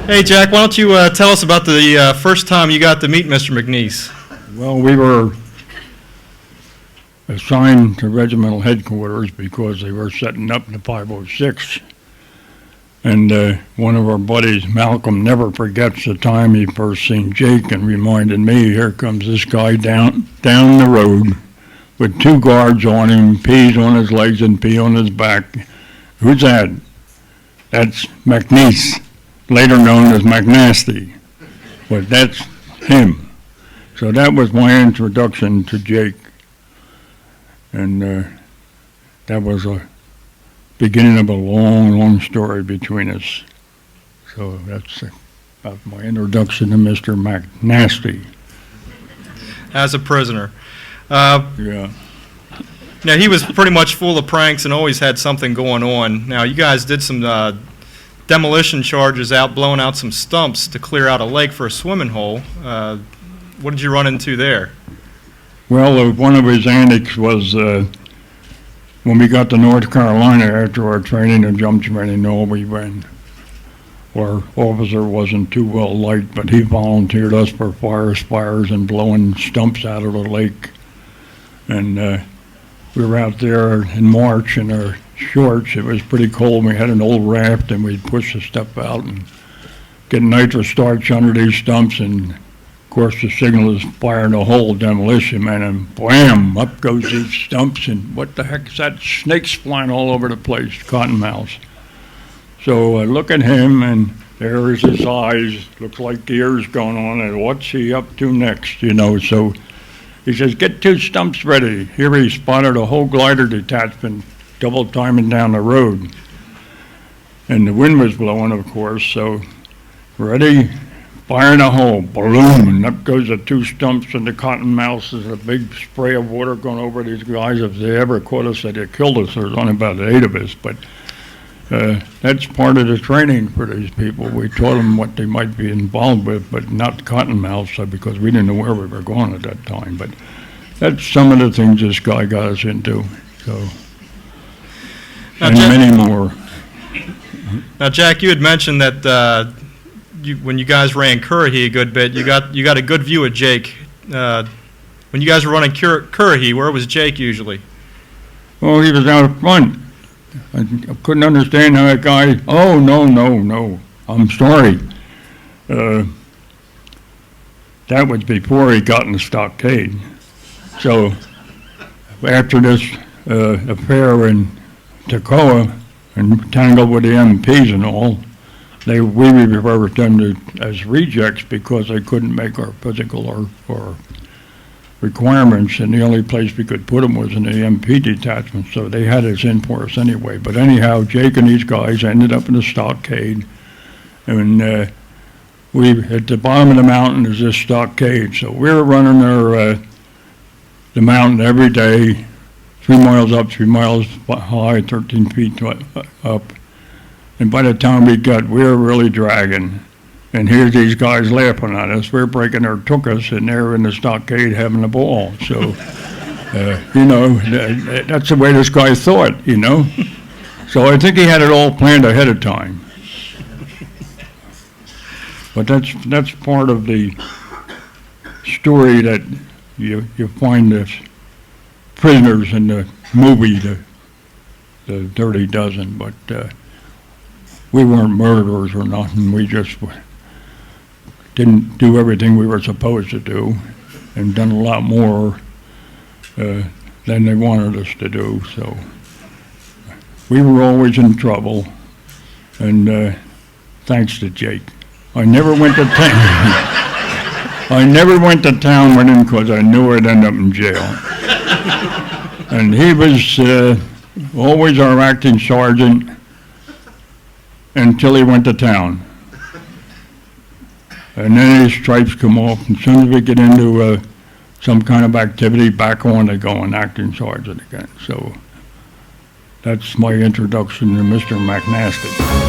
Hey, Jack, why don't you tell us about the first time you got to meet Mr. McNiece? Well, we were assigned to regimental headquarters because they were setting up in the 506. And one of our buddies, Malcolm, never forgets the time he first seen Jake and reminded me, here comes this guy down the road with two guards on him, P's on his legs and P on his back. Who's that? That's McNiece, later known as McNasty. But that's him. So that was my introduction to Jake. And that was a beginning of a long, long story between us. So that's about my introduction to Mr. McNasty. As a prisoner. Yeah. Now, he was pretty much full of pranks and always had something going on. Now, you guys did some demolition charges out, blowing out some stumps to clear out a lake for a swimming hole. What did you run into there? Well, one of his antics was when we got to North Carolina after our training and jump training, we went. Our officer wasn't too well liked, but he volunteered us for fires and blowing stumps out of the lake. And we were out there in March in our shorts. It was pretty cold. We had an old raft, and we'd push the stuff out and get nitrous starch under these stumps. And of course, the signal is fire in the hole, demolition, man, and wham, up goes these stumps. And what the heck is that? Snakes flying all over the place, cottonmouths. So I look at him, and there is his eyes. Looks like the ears going on, and what's he up to next, So he says, get two stumps ready. Here he spotted a whole glider detachment double timing down the road. And the wind was blowing, of course, so ready, fire in a hole, boom, and up goes the two stumps and the cottonmouths. There's a big spray of water going over these guys. If they ever caught us, they'd have killed us. There's only about 8 of us, but that's part of the training for these people. We taught them what they might be involved with, but not cottonmouths, because we didn't know where we were going at that time. But that's some of the things this guy got us into. So, and many more. Now, Jack, you had mentioned that when you guys ran Currahee a good bit, you got a good view of Jake. When you guys were running Currahee, where was Jake usually? Well, he was out front. I couldn't understand how that guy, oh, no, I'm sorry. That was before he got in the stockade. So after this affair in Toccoa and tangled with the MPs and all, we referred them as rejects because they couldn't make our physical or requirements, and the only place we could put them was in the MP detachment, so they had us in for us anyway. But anyhow, Jake and these guys ended up in the stockade, and we at the bottom of the mountain is this stockade, so we were running the mountain every day, 3 miles up, 3 miles high, 13 feet up, and by the time we were really dragging. And here's these guys laughing at us. We're breaking their tuchus, and they're in the stockade having a ball. So, that's the way this guy thought, So I think he had it all planned ahead of time. But that's part of the story that you find the prisoners in the movie, the Dirty Dozen. But we weren't murderers or nothing. We just didn't do everything we were supposed to do, and done a lot more than they wanted us to do. So we were always in trouble, and thanks to Jake. I never went to town. I never went to town with him because I knew I'd end up in jail. And he was always our acting sergeant until he went to town. And then his stripes come off, and as soon as we get into some kind of activity, back on they go and acting sergeant again. So that's my introduction to Mr. McNasty.